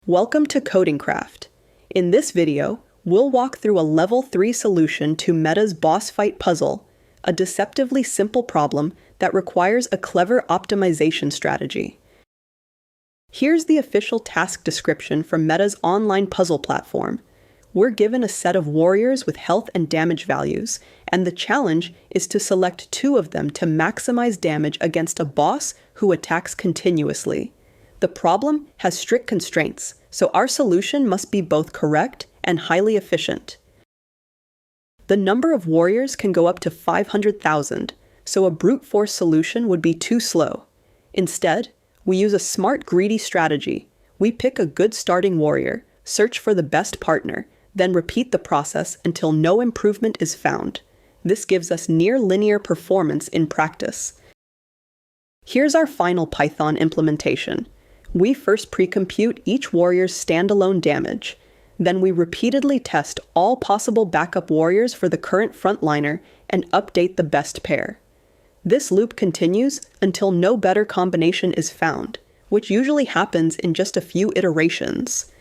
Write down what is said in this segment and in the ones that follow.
Welcome to CodingCraft. In this video, we'll walk through a Level 3 solution to Meta's boss fight puzzle, a deceptively simple problem that requires a clever optimization strategy. Here's the official task description from Meta's online puzzle platform. We're given a set of warriors with health and damage values, and the challenge is to select 2 of them to maximize damage against a boss who attacks continuously. The problem has strict constraints, so our solution must be both correct and highly efficient. The number of warriors can go up to 500,000, so a brute force solution would be too slow. Instead, we use a smart, greedy strategy. We pick a good starting warrior, search for the best partner, then repeat the process until no improvement is found. This gives us near-linear performance in practice. Here's our final Python implementation. We first pre-compute each warrior's standalone damage. Then we repeatedly test all possible backup warriors for the current frontliner and update the best pair. This loop continues until no better combination is found, which usually happens in just a few iterations.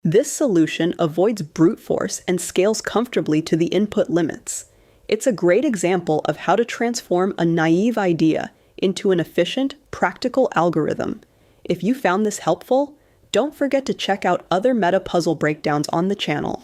This solution avoids brute force and scales comfortably to the input limits. It's a great example of how to transform a naive idea into an efficient, practical algorithm. If you found this helpful, don't forget to check out other meta puzzle breakdowns on the channel.